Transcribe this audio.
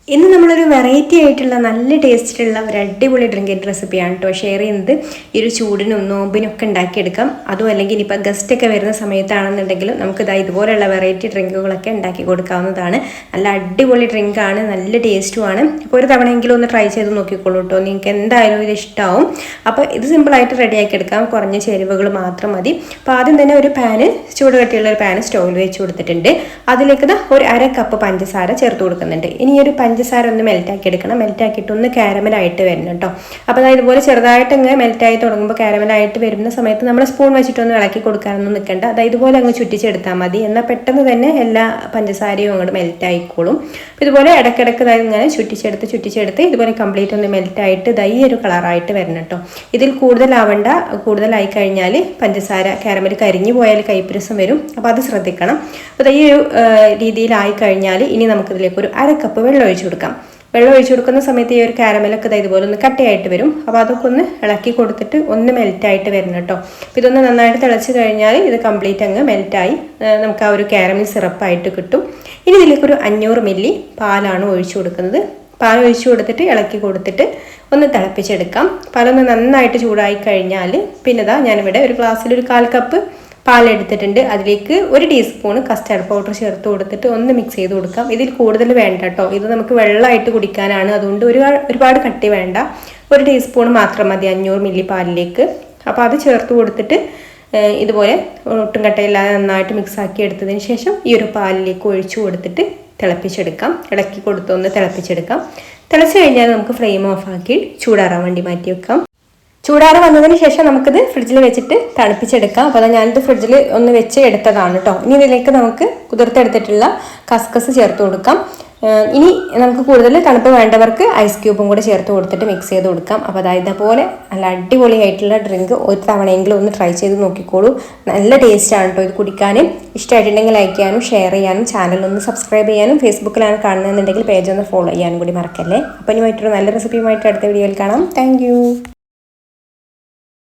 ഇന്ന് നമ്മളൊരു വെറൈറ്റി ആയിട്ടുള്ള നല്ല ടേസ്റ്റിലുള്ള ഒരു അടിപൊളി ഡ്രിങ്കിൻ്റെ റെസിപ്പിയാണ് കേട്ടോ ഷെയർ ചെയ്യുന്നത്. ഈ ഒരു ചൂടിനും നോമ്പിനൊക്കെ ഉണ്ടാക്കിയെടുക്കാം. അതും അല്ലെങ്കിൽ ഇനിയിപ്പോൾ ഗസ്റ്റൊക്കെ വരുന്ന സമയത്താണെന്നുണ്ടെങ്കിലും നമുക്കിതാ ഇതുപോലെയുള്ള വെറൈറ്റി ഡ്രിങ്കുകളൊക്കെ ഉണ്ടാക്കി കൊടുക്കാവുന്നതാണ്. നല്ല അടിപൊളി ഡ്രിങ്കാണ്, നല്ല ടേസ്റ്റുമാണ്. അപ്പോൾ ഒരു തവണയെങ്കിലും ഒന്ന് ട്രൈ ചെയ്ത് നോക്കിക്കോളൂ കേട്ടോ, നിങ്ങൾക്ക് എന്തായാലും ഇത് ഇഷ്ടമാവും. അപ്പോൾ ഇത് സിമ്പിളായിട്ട് റെഡിയാക്കി എടുക്കാം, കുറഞ്ഞ ചേരുവകൾ മാത്രം മതി. അപ്പോൾ ആദ്യം തന്നെ ഒരു പാന്, ചൂട് കട്ടിയുള്ള ഒരു പാന് സ്റ്റൗവിൽ വെച്ച് കൊടുത്തിട്ടുണ്ട്. അതിലേക്ക് ഒരു 1/2 കപ്പ് പഞ്ചസാര ചേർത്ത് കൊടുക്കുന്നുണ്ട്. ഇനി ഒരു പഞ്ചസാര ഒന്ന് മെൽറ്റാക്കി എടുക്കണം. മെൽറ്റാക്കിയിട്ട് ഒന്ന് കാരമലായിട്ട് വരണം കേട്ടോ. അപ്പോൾ ഇതുപോലെ ചെറുതായിട്ട് ഇങ്ങനെ മെൽറ്റായി തുടങ്ങുമ്പോൾ കാരമലായിട്ട് വരുന്ന സമയത്ത് നമ്മൾ സ്പൂൺ വെച്ചിട്ടൊന്ന് ഇളക്കി കൊടുക്കാനൊന്നും നിൽക്കേണ്ട. ഇതുപോലെ അങ്ങ് ചുറ്റിച്ചെടുത്താൽ മതി. എന്നാൽ പെട്ടെന്ന് തന്നെ എല്ലാ പഞ്ചസാരയും അങ്ങോട്ട് മെൽറ്റായിക്കോളും. അപ്പോൾ ഇതുപോലെ ഇടയ്ക്കിടയ്ക്ക് ഇങ്ങനെ ചുറ്റിച്ചെടുത്ത് ഇതുപോലെ കംപ്ലീറ്റ് ഒന്ന് മെൽറ്റായിട്ട് ഈ ഒരു കളറായിട്ട് വരണം കേട്ടോ. ഇതിൽ കൂടുതലായി കഴിഞ്ഞാൽ പഞ്ചസാര കാരമൽ കരിഞ്ഞു പോയാൽ കൈപ്പുരസം വരും. അപ്പോൾ അത് ശ്രദ്ധിക്കണം. അപ്പോൾ ഈ ഒരു രീതിയിലായി കഴിഞ്ഞാൽ ഇനി നമുക്കിതിലേക്ക് ഒരു 1/2 കപ്പ് വെള്ളം ഒഴിച്ചു കൊടുക്കാം. വെള്ളം ഒഴിച്ചു കൊടുക്കുന്ന സമയത്ത് ഈ ഒരു കാരമലൊക്കെ ഇതുപോലെ ഒന്ന് കട്ടയായിട്ട് വരും. അപ്പോൾ അതൊക്കെ ഒന്ന് ഇളക്കി കൊടുത്തിട്ട് ഒന്ന് മെൽറ്റായിട്ട് വരണം കേട്ടോ. അപ്പോൾ ഇതൊന്ന് നന്നായിട്ട് തിളച്ച് കഴിഞ്ഞാൽ ഇത് കംപ്ലീറ്റ് അങ്ങ് മെൽറ്റായി നമുക്ക് ആ ഒരു കാരമൽ സിറപ്പായിട്ട് കിട്ടും. ഇനി ഇതിലേക്ക് ഒരു 500 മില്ലി പാലാണ് ഒഴിച്ചു കൊടുക്കുന്നത്. പാൽ ഒഴിച്ചു കൊടുത്തിട്ട് ഇളക്കി കൊടുത്തിട്ട് ഒന്ന് തിളപ്പിച്ചെടുക്കാം. പാലൊന്ന് നന്നായിട്ട് ചൂടായി കഴിഞ്ഞാൽ പിന്നെ ഞാനിവിടെ ഒരു ഗ്ലാസ്സിൽ ഒരു 1/4 കപ്പ് പാലെടുത്തിട്ടുണ്ട്. അതിലേക്ക് 1 ടീസ്പൂൺ കസ്റ്റാർഡ് പൗഡർ ചേർത്ത് കൊടുത്തിട്ട് ഒന്ന് മിക്സ് ചെയ്ത് കൊടുക്കാം. ഇതിൽ കൂടുതൽ വേണ്ട കേട്ടോ, ഇത് നമുക്ക് വെള്ളമായിട്ട് കുടിക്കാനാണ്. അതുകൊണ്ട് ഒരുപാട് കട്ടി വേണ്ട, 1 ടീസ്പൂൺ മാത്രം മതി 500 മില്ലി പാലിലേക്ക്. അപ്പോൾ അത് ചേർത്ത് കൊടുത്തിട്ട് ഇതുപോലെ ഒട്ടും കട്ടയില്ലാതെ നന്നായിട്ട് മിക്സാക്കി എടുത്തതിന് ശേഷം ഈ ഒരു പാലിലേക്ക് ഒഴിച്ചു കൊടുത്തിട്ട് തിളപ്പിച്ചെടുക്കാം. ഇളക്കി കൊടുത്തൊന്ന് തിളപ്പിച്ചെടുക്കാം. തിളച്ച് കഴിഞ്ഞാൽ നമുക്ക് ഫ്ലെയിം ഓഫാക്കി ചൂടാറാൻ വേണ്ടി മാറ്റി വെക്കാം. ചൂടാറ് വന്നതിന് ശേഷം നമുക്കിത് ഫ്രിഡ്ജിൽ വെച്ചിട്ട് തണുപ്പിച്ചെടുക്കാം. അപ്പോൾ ഞാനിത് ഫ്രിഡ്ജിൽ ഒന്ന് വെച്ച് എടുത്തതാണ് കേട്ടോ. ഇനി ഇതിലേക്ക് നമുക്ക് കുതിർത്തെടുത്തിട്ടുള്ള കസ്കസ് ചേർത്ത് കൊടുക്കാം. ഇനി നമുക്ക് കൂടുതൽ തണുപ്പ് വേണ്ടവർക്ക് ഐസ് ക്യൂബും കൂടെ ചേർത്ത് കൊടുത്തിട്ട് മിക്സ് ചെയ്ത് കൊടുക്കാം. അപ്പോൾ ഇതേപോലെ നല്ല അടിപൊളിയായിട്ടുള്ള ഡ്രിങ്ക് ഒരു തവണയെങ്കിലും ഒന്ന് ട്രൈ ചെയ്ത് നോക്കിക്കോളൂ. നല്ല ടേസ്റ്റാണ് കേട്ടോ ഇത് കുടിക്കാൻ. ഇഷ്ടമായിട്ടുണ്ടെങ്കിൽ ലൈക്ക് ചെയ്യാനും ഷെയർ ചെയ്യാനും ചാനലൊന്ന് സബ്സ്ക്രൈബ് ചെയ്യാനും ഫേസ്ബുക്കിലാണ് കാണുന്നതെന്നുണ്ടെങ്കിൽ പേജ് ഒന്ന് ഫോളോ ചെയ്യാനും കൂടി മറക്കല്ലേ. അപ്പോൾ ഇനി മറ്റൊരു നല്ല റെസിപ്പിയുമായിട്ട് അടുത്ത വീഡിയോയിൽ കാണാം. താങ്ക്